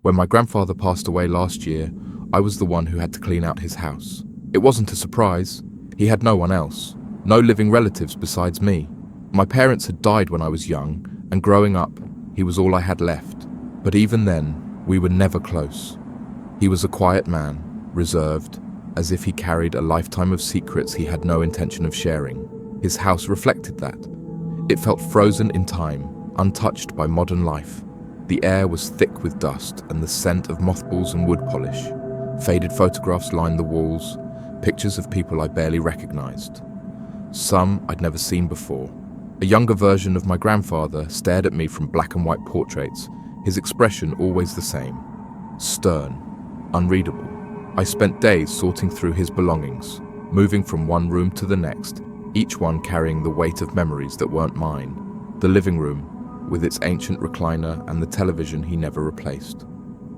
When my grandfather passed away last year, I was the one who had to clean out his house. It wasn't a surprise. He had no one else, no living relatives besides me. My parents had died when I was young, and growing up, he was all I had left. But even then, we were never close. He was a quiet man, reserved, as if he carried a lifetime of secrets he had no intention of sharing. His house reflected that. It felt frozen in time, untouched by modern life. The air was thick with dust and the scent of mothballs and wood polish. Faded photographs lined the walls, pictures of people I barely recognized. Some I'd never seen before. A younger version of my grandfather stared at me from black and white portraits, his expression always the same. Stern, unreadable. I spent days sorting through his belongings, moving from one room to the next, each one carrying the weight of memories that weren't mine. The living room, with its ancient recliner and the television he never replaced.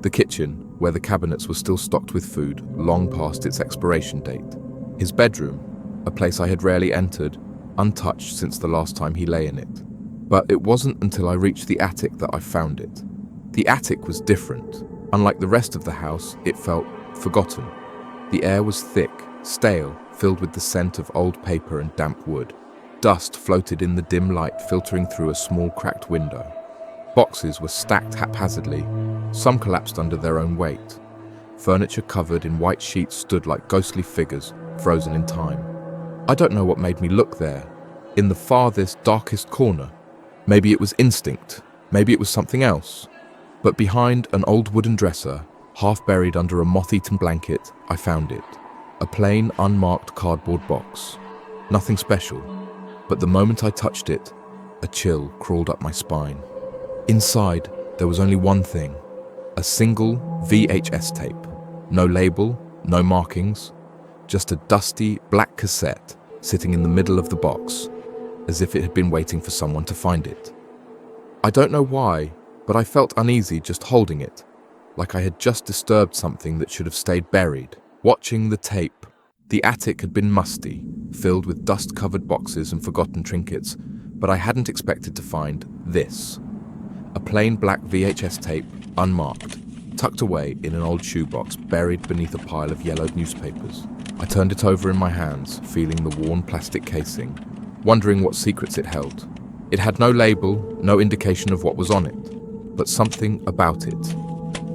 The kitchen, where the cabinets were still stocked with food, long past its expiration date. His bedroom, a place I had rarely entered, untouched since the last time he lay in it. But it wasn't until I reached the attic that I found it. The attic was different. Unlike the rest of the house, it felt forgotten. The air was thick, stale, filled with the scent of old paper and damp wood. Dust floated in the dim light filtering through a small cracked window. Boxes were stacked haphazardly, some collapsed under their own weight. Furniture covered in white sheets stood like ghostly figures, frozen in time. I don't know what made me look there, in the farthest, darkest corner. Maybe it was instinct, maybe it was something else. But behind an old wooden dresser, half buried under a moth-eaten blanket, I found it. A plain, unmarked cardboard box. Nothing special, but the moment I touched it, a chill crawled up my spine. Inside, there was only one thing. A single VHS tape. No label, no markings, just a dusty, black cassette sitting in the middle of the box, as if it had been waiting for someone to find it. I don't know why, but I felt uneasy just holding it, like I had just disturbed something that should have stayed buried. Watching the tape, the attic had been musty, filled with dust-covered boxes and forgotten trinkets, but I hadn't expected to find this. A plain black VHS tape, unmarked, tucked away in an old shoebox buried beneath a pile of yellowed newspapers. I turned it over in my hands, feeling the worn plastic casing, wondering what secrets it held. It had no label, no indication of what was on it, but something about it.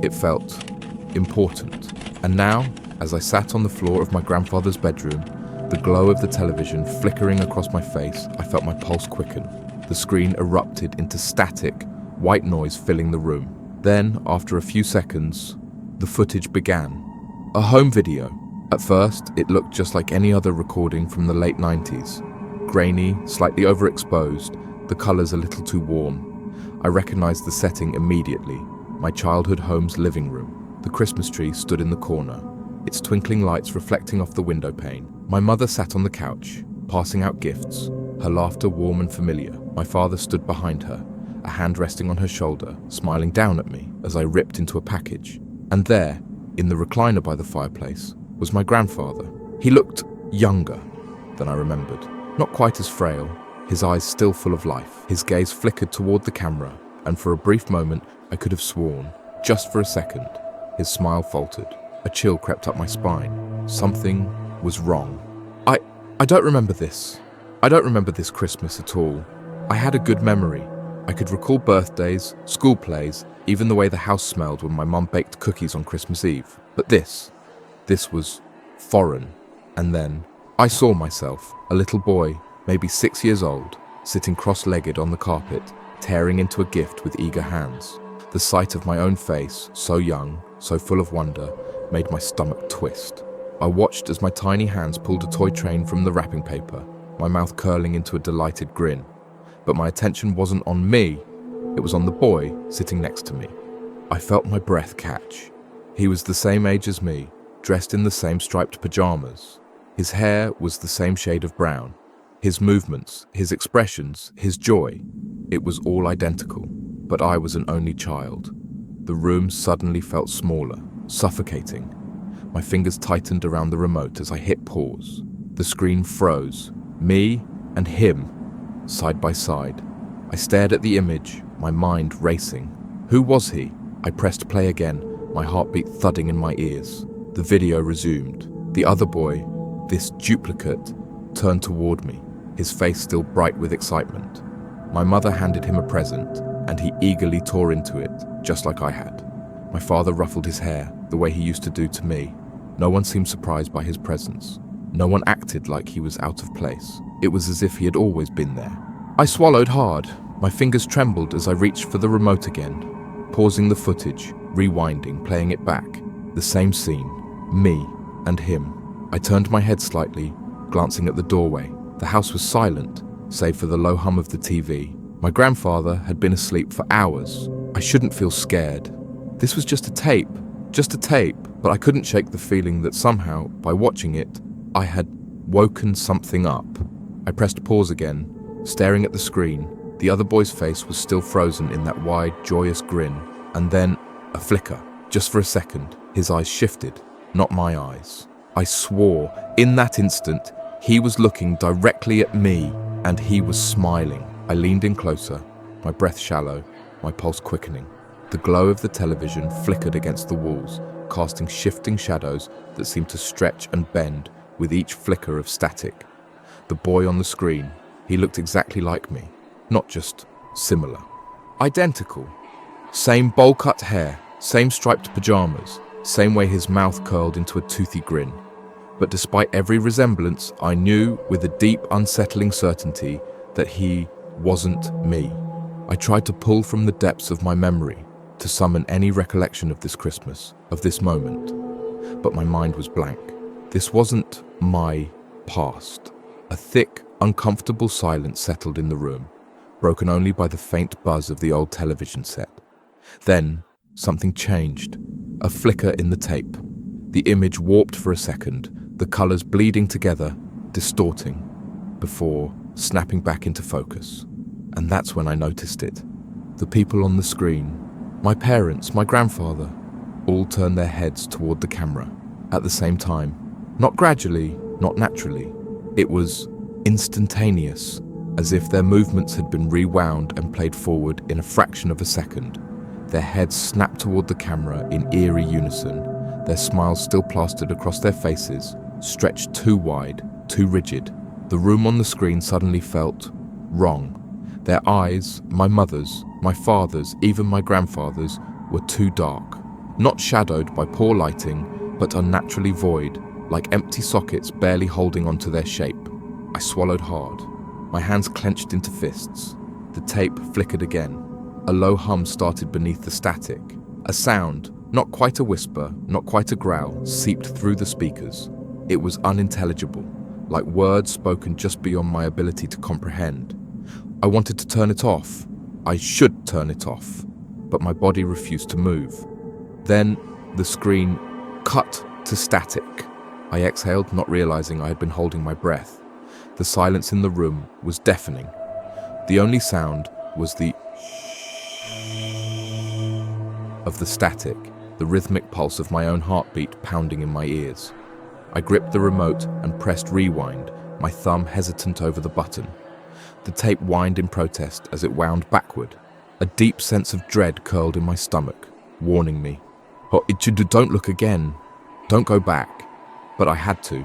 It felt important. And now, as I sat on the floor of my grandfather's bedroom, the glow of the television flickering across my face, I felt my pulse quicken. The screen erupted into static, white noise filling the room. Then, after a few seconds, the footage began. A home video. At first, it looked just like any other recording from the late 90s. Grainy, slightly overexposed, the colors a little too warm. I recognized the setting immediately. My childhood home's living room. The Christmas tree stood in the corner, its twinkling lights reflecting off the window pane. My mother sat on the couch, passing out gifts, her laughter warm and familiar. My father stood behind her, a hand resting on her shoulder, smiling down at me as I ripped into a package. And there, in the recliner by the fireplace, was my grandfather. He looked younger than I remembered, not quite as frail, his eyes still full of life. His gaze flickered toward the camera, and for a brief moment, I could have sworn, just for a second, his smile faltered. A chill crept up my spine. Something was wrong. I don't remember this. I don't remember this Christmas at all. I had a good memory. I could recall birthdays, school plays, even the way the house smelled when my mum baked cookies on Christmas Eve. But this was foreign. And then I saw myself, a little boy, maybe 6 years old, sitting cross-legged on the carpet, tearing into a gift with eager hands. The sight of my own face, so young, so full of wonder, made my stomach twist. I watched as my tiny hands pulled a toy train from the wrapping paper, my mouth curling into a delighted grin. But my attention wasn't on me, it was on the boy sitting next to me. I felt my breath catch. He was the same age as me, dressed in the same striped pajamas. His hair was the same shade of brown. His movements, his expressions, his joy, it was all identical. But I was an only child. The room suddenly felt smaller, suffocating. My fingers tightened around the remote as I hit pause. The screen froze. Me and him, side by side. I stared at the image, my mind racing. Who was he? I pressed play again, my heartbeat thudding in my ears. The video resumed. The other boy, this duplicate, turned toward me, his face still bright with excitement. My mother handed him a present, and he eagerly tore into it, just like I had. My father ruffled his hair, the way he used to do to me. No one seemed surprised by his presence. No one acted like he was out of place. It was as if he had always been there. I swallowed hard. My fingers trembled as I reached for the remote again, pausing the footage, rewinding, playing it back. The same scene, me and him. I turned my head slightly, glancing at the doorway. The house was silent, save for the low hum of the TV. My grandfather had been asleep for hours. I shouldn't feel scared. This was just a tape, but I couldn't shake the feeling that somehow, by watching it, I had woken something up. I pressed pause again, staring at the screen. The other boy's face was still frozen in that wide, joyous grin, and then a flicker. Just for a second, his eyes shifted, not my eyes. I swore, in that instant, he was looking directly at me, and he was smiling. I leaned in closer, my breath shallow, my pulse quickening. The glow of the television flickered against the walls, casting shifting shadows that seemed to stretch and bend with each flicker of static. The boy on the screen, he looked exactly like me, not just similar. Identical. Same bowl-cut hair, same striped pajamas, same way his mouth curled into a toothy grin. But despite every resemblance, I knew with a deep, unsettling certainty that he wasn't me. I tried to pull from the depths of my memory to summon any recollection of this Christmas, of this moment. But my mind was blank. This wasn't my past. A thick, uncomfortable silence settled in the room, broken only by the faint buzz of the old television set. Then, something changed. A flicker in the tape. The image warped for a second, the colors bleeding together, distorting, before snapping back into focus. And that's when I noticed it. The people on the screen, my parents, my grandfather, all turned their heads toward the camera at the same time. Not gradually, not naturally. It was instantaneous, as if their movements had been rewound and played forward in a fraction of a second. Their heads snapped toward the camera in eerie unison, their smiles still plastered across their faces, stretched too wide, too rigid. The room on the screen suddenly felt wrong. Their eyes, my mother's, my father's, even my grandfather's, were too dark. Not shadowed by poor lighting, but unnaturally void, like empty sockets barely holding onto their shape. I swallowed hard. My hands clenched into fists. The tape flickered again. A low hum started beneath the static. A sound, not quite a whisper, not quite a growl, seeped through the speakers. It was unintelligible, like words spoken just beyond my ability to comprehend. I wanted to turn it off. I should turn it off, but my body refused to move. Then the screen cut to static. I exhaled, not realizing I had been holding my breath. The silence in the room was deafening. The only sound was the of the static, the rhythmic pulse of my own heartbeat pounding in my ears. I gripped the remote and pressed rewind, my thumb hesitant over the button. The tape whined in protest as it wound backward. A deep sense of dread curled in my stomach, warning me. "Oh, don't look again. Don't go back." But I had to.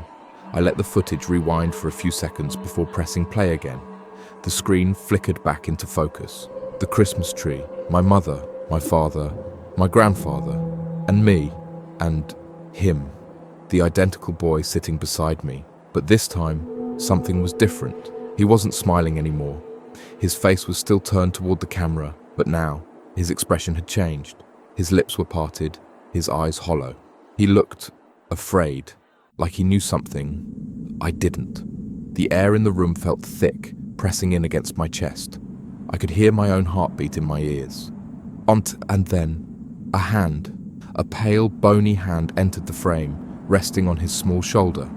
I let the footage rewind for a few seconds before pressing play again. The screen flickered back into focus. The Christmas tree, my mother, my father, my grandfather, and me, and him. The identical boy sitting beside me. But this time, something was different. He wasn't smiling anymore. His face was still turned toward the camera, but now, his expression had changed. His lips were parted, his eyes hollow. He looked afraid, like he knew something I didn't. The air in the room felt thick, pressing in against my chest. I could hear my own heartbeat in my ears. And then, a hand, a pale, bony hand entered the frame, resting on his small shoulder.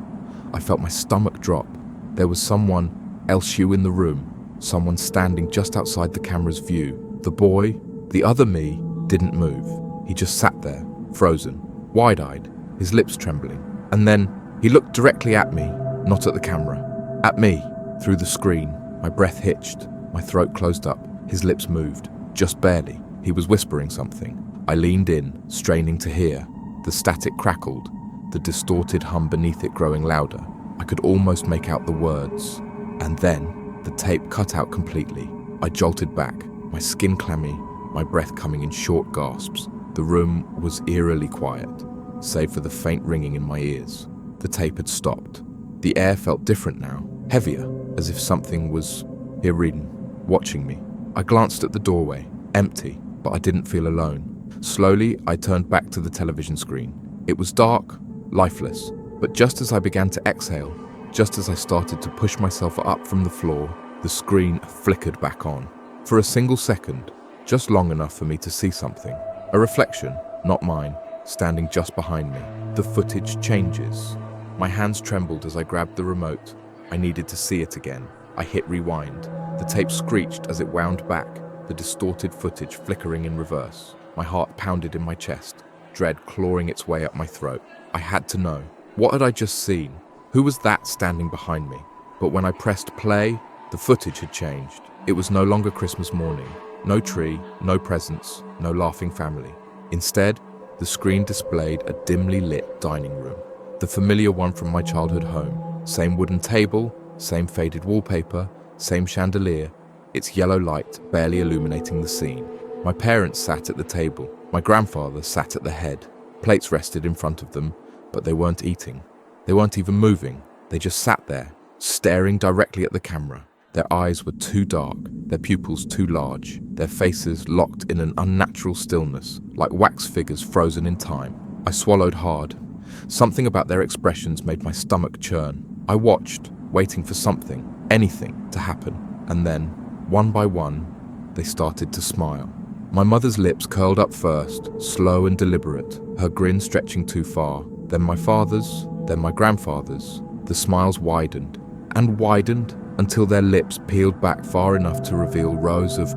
I felt my stomach drop. There was someone else in the room, someone standing just outside the camera's view. The boy, the other me, didn't move. He just sat there, frozen, wide-eyed, his lips trembling. And then he looked directly at me, not at the camera. At me, through the screen. My breath hitched, my throat closed up, his lips moved, just barely. He was whispering something. I leaned in, straining to hear. The static crackled, the distorted hum beneath it growing louder. I could almost make out the words. And then, the tape cut out completely. I jolted back, my skin clammy, my breath coming in short gasps. The room was eerily quiet, save for the faint ringing in my ears. The tape had stopped. The air felt different now, heavier, as if something was here reading, watching me. I glanced at the doorway, empty, but I didn't feel alone. Slowly, I turned back to the television screen. It was dark, lifeless, but just as I began to exhale, just as I started to push myself up from the floor, the screen flickered back on. For a single second, just long enough for me to see something. A reflection, not mine, standing just behind me. The footage changes. My hands trembled as I grabbed the remote. I needed to see it again. I hit rewind. The tape screeched as it wound back, the distorted footage flickering in reverse. My heart pounded in my chest, dread clawing its way up my throat. I had to know. What had I just seen? Who was that standing behind me? But when I pressed play, the footage had changed. It was no longer Christmas morning. No tree, no presents, no laughing family. Instead, the screen displayed a dimly lit dining room. The familiar one from my childhood home. Same wooden table, same faded wallpaper, same chandelier, its yellow light barely illuminating the scene. My parents sat at the table. My grandfather sat at the head. Plates rested in front of them, but they weren't eating. They weren't even moving. They just sat there, staring directly at the camera. Their eyes were too dark, their pupils too large, their faces locked in an unnatural stillness, like wax figures frozen in time. I swallowed hard. Something about their expressions made my stomach churn. I watched, waiting for something, anything, to happen. And then, one by one, they started to smile. My mother's lips curled up first, slow and deliberate, her grin stretching too far. Then my father's, then my grandfather's. The smiles widened and widened until their lips peeled back far enough to reveal rows of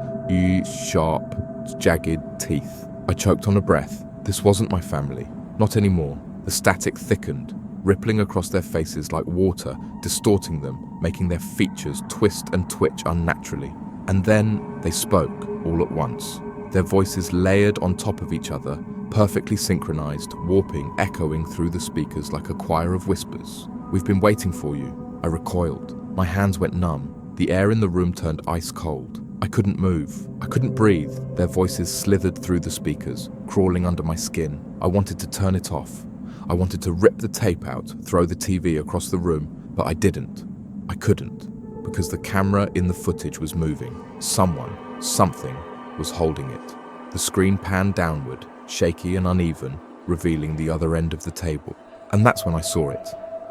sharp, jagged teeth. I choked on a breath. This wasn't my family. Not anymore. The static thickened, rippling across their faces like water, distorting them, making their features twist and twitch unnaturally. And then they spoke, all at once. Their voices layered on top of each other, perfectly synchronized, warping, echoing through the speakers like a choir of whispers. "We've been waiting for you." I recoiled. My hands went numb. The air in the room turned ice cold. I couldn't move. I couldn't breathe. Their voices slithered through the speakers, crawling under my skin. I wanted to turn it off. I wanted to rip the tape out, throw the TV across the room, but I didn't. I couldn't, because the camera in the footage was moving. Someone, something, was holding it. The screen panned downward, shaky and uneven, revealing the other end of the table. And that's when I saw it.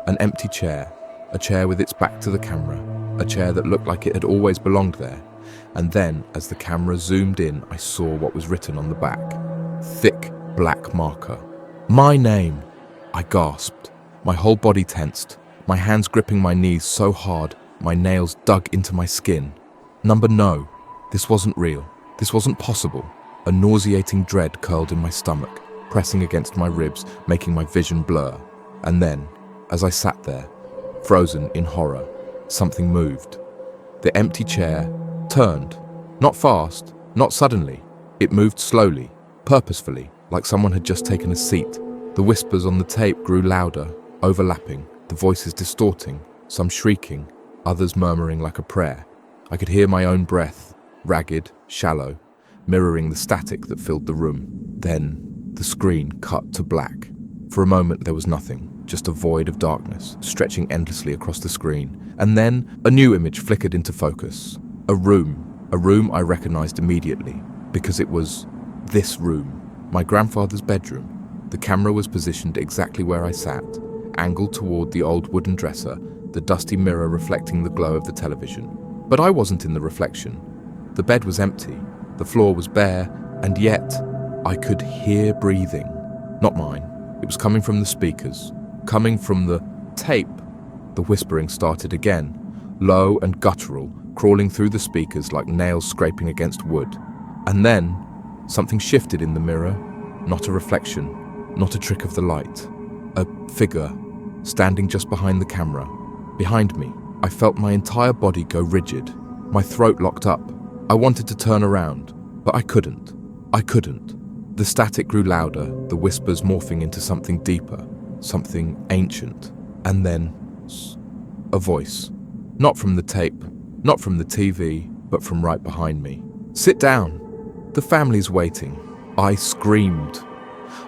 An empty chair, a chair with its back to the camera, a chair that looked like it had always belonged there. And then, as the camera zoomed in, I saw what was written on the back. Thick, black marker. My name! I gasped. My whole body tensed, my hands gripping my knees so hard, my nails dug into my skin. Number no. This wasn't real. This wasn't possible. A nauseating dread curled in my stomach, pressing against my ribs, making my vision blur. And then, as I sat there, frozen in horror, something moved. The empty chair turned. Not fast, not suddenly. It moved slowly, purposefully, like someone had just taken a seat. The whispers on the tape grew louder, overlapping, the voices distorting, some shrieking, others murmuring like a prayer. I could hear my own breath, ragged, shallow, mirroring the static that filled the room. Then, the screen cut to black. For a moment there was nothing, just a void of darkness, stretching endlessly across the screen. And then, a new image flickered into focus. A room I recognized immediately, because it was this room, my grandfather's bedroom. The camera was positioned exactly where I sat, angled toward the old wooden dresser, the dusty mirror reflecting the glow of the television. But I wasn't in the reflection. The bed was empty, the floor was bare, and yet I could hear breathing. Not mine. It was coming from the speakers, coming from the tape. The whispering started again, low and guttural, crawling through the speakers like nails scraping against wood. And then, something shifted in the mirror, not a reflection, not a trick of the light. A figure, standing just behind the camera. Behind me, I felt my entire body go rigid, my throat locked up. I wanted to turn around, but I couldn't. The static grew louder, the whispers morphing into something deeper, something ancient. And then, a voice. Not from the tape, not from the TV, but from right behind me. "Sit down. The family's waiting." I screamed.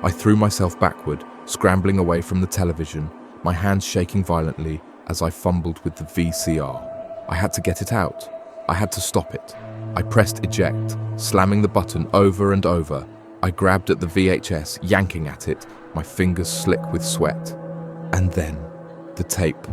I threw myself backward, scrambling away from the television, my hands shaking violently as I fumbled with the VCR. I had to get it out. I had to stop it. I pressed eject, slamming the button over and over. I grabbed at the VHS, yanking at it, my fingers slick with sweat. And then, the tape.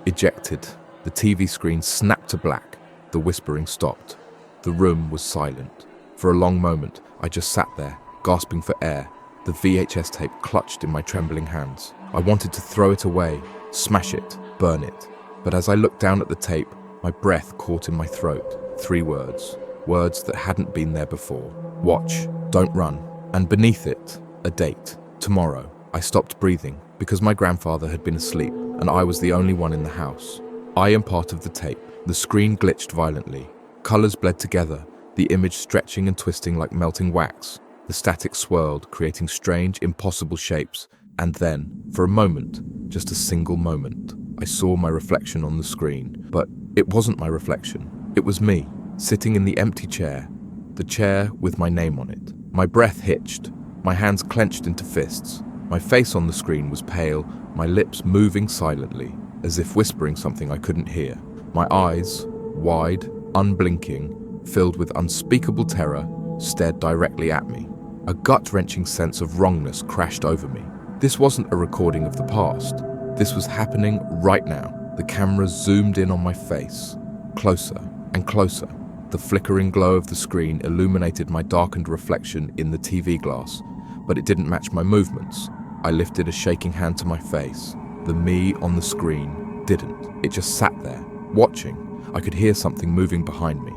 Ejected. The TV screen snapped to black. The whispering stopped. The room was silent. For a long moment, I just sat there, gasping for air, the VHS tape clutched in my trembling hands. I wanted to throw it away, smash it, burn it. But as I looked down at the tape, my breath caught in my throat. 3 words. Words that hadn't been there before. Watch, don't run. And beneath it, a date. Tomorrow. I stopped breathing because my grandfather had been asleep and I was the only one in the house. I am part of the tape. The screen glitched violently. Colors bled together, the image stretching and twisting like melting wax. The static swirled, creating strange, impossible shapes. And then, for a moment, just a single moment, I saw my reflection on the screen. But it wasn't my reflection. It was me, sitting in the empty chair. The chair with my name on it. My breath hitched, my hands clenched into fists. My face on the screen was pale, my lips moving silently, as if whispering something I couldn't hear. My eyes, wide, unblinking, filled with unspeakable terror, stared directly at me. A gut-wrenching sense of wrongness crashed over me. This wasn't a recording of the past. This was happening right now. The camera zoomed in on my face, closer and closer. The flickering glow of the screen illuminated my darkened reflection in the TV glass, but it didn't match my movements. I lifted a shaking hand to my face. The me on the screen didn't. It just sat there, watching. I could hear something moving behind me.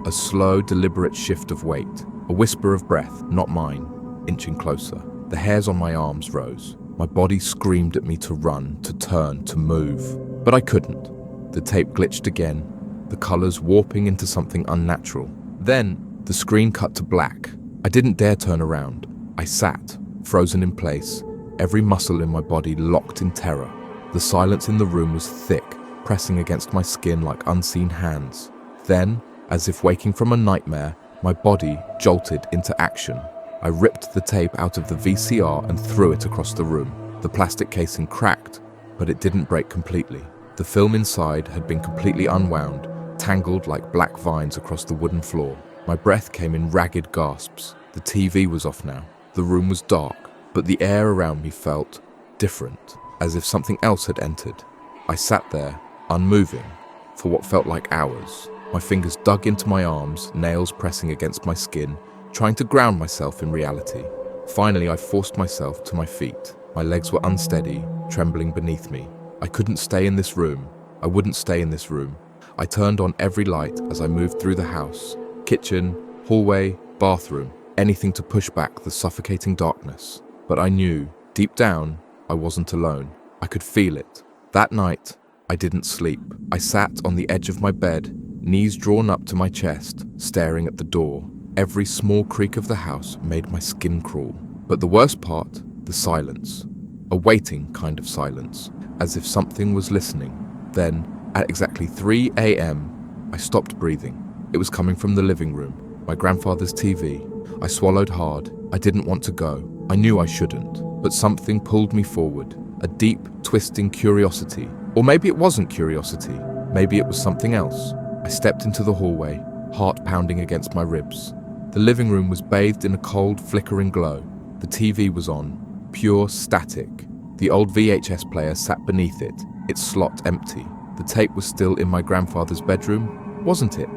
A slow, deliberate shift of weight. A whisper of breath, not mine, inching closer. The hairs on my arms rose. My body screamed at me to run, to turn, to move. But I couldn't. The tape glitched again, the colors warping into something unnatural. Then, the screen cut to black. I didn't dare turn around. I sat, frozen in place, every muscle in my body locked in terror. The silence in the room was thick, pressing against my skin like unseen hands. Then, as if waking from a nightmare, my body jolted into action. I ripped the tape out of the VCR and threw it across the room. The plastic casing cracked, but it didn't break completely. The film inside had been completely unwound, tangled like black vines across the wooden floor. My breath came in ragged gasps. The TV was off now. The room was dark, but the air around me felt different, as if something else had entered. I sat there, unmoving, for what felt like hours. My fingers dug into my arms, nails pressing against my skin, trying to ground myself in reality. Finally, I forced myself to my feet. My legs were unsteady, trembling beneath me. I couldn't stay in this room. I wouldn't stay in this room. I turned on every light as I moved through the house. Kitchen, hallway, bathroom, anything to push back the suffocating darkness. But I knew, deep down, I wasn't alone. I could feel it. That night, I didn't sleep. I sat on the edge of my bed, knees drawn up to my chest, staring at the door. Every small creak of the house made my skin crawl. But the worst part, the silence. A waiting kind of silence, as if something was listening. Then, at exactly 3 a.m., I stopped breathing. It was coming from the living room, my grandfather's TV. I swallowed hard. I didn't want to go. I knew I shouldn't. But something pulled me forward. A deep, twisting curiosity. Or maybe it wasn't curiosity. Maybe it was something else. I stepped into the hallway, heart pounding against my ribs. The living room was bathed in a cold, flickering glow. The TV was on, pure static. The old VHS player sat beneath it, its slot empty. The tape was still in my grandfather's bedroom, wasn't it?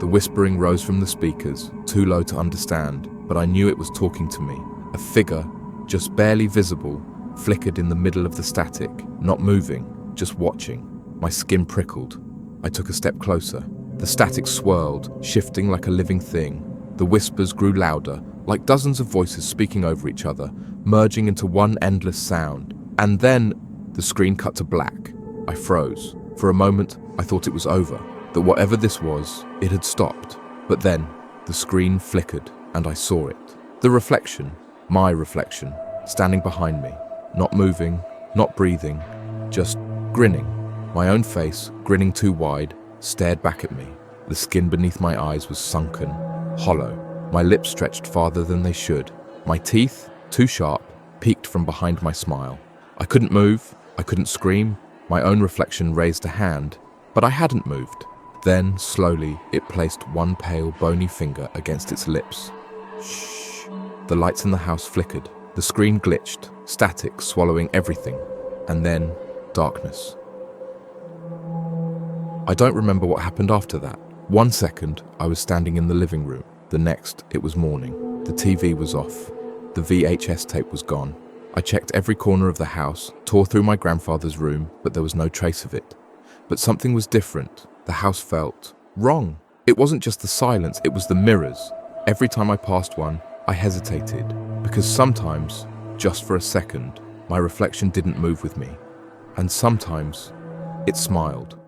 The whispering rose from the speakers, too low to understand, but I knew it was talking to me. A figure, just barely visible, flickered in the middle of the static, not moving, just watching. My skin prickled. I took a step closer. The static swirled, shifting like a living thing. The whispers grew louder, like dozens of voices speaking over each other, merging into one endless sound. And then, the screen cut to black. I froze. For a moment, I thought it was over, that whatever this was, it had stopped. But then, the screen flickered, and I saw it. The reflection, My reflection, standing behind me, not moving, not breathing, just grinning. My own face, grinning too wide, stared back at me. The skin beneath my eyes was sunken, hollow. My lips stretched farther than they should. My teeth, too sharp, peeked from behind my smile. I couldn't move, I couldn't scream. My own reflection raised a hand, but I hadn't moved. Then, slowly, it placed one pale, bony finger against its lips. Shh. The lights in the house flickered. The screen glitched, static swallowing everything. And then, darkness. I don't remember what happened after that. 1 second, I was standing in the living room. The next, it was morning. The TV was off. The VHS tape was gone. I checked every corner of the house, tore through my grandfather's room, but there was no trace of it. But something was different. The house felt wrong. It wasn't just the silence, it was the mirrors. Every time I passed one, I hesitated, because sometimes, just for a second, my reflection didn't move with me. And sometimes, it smiled.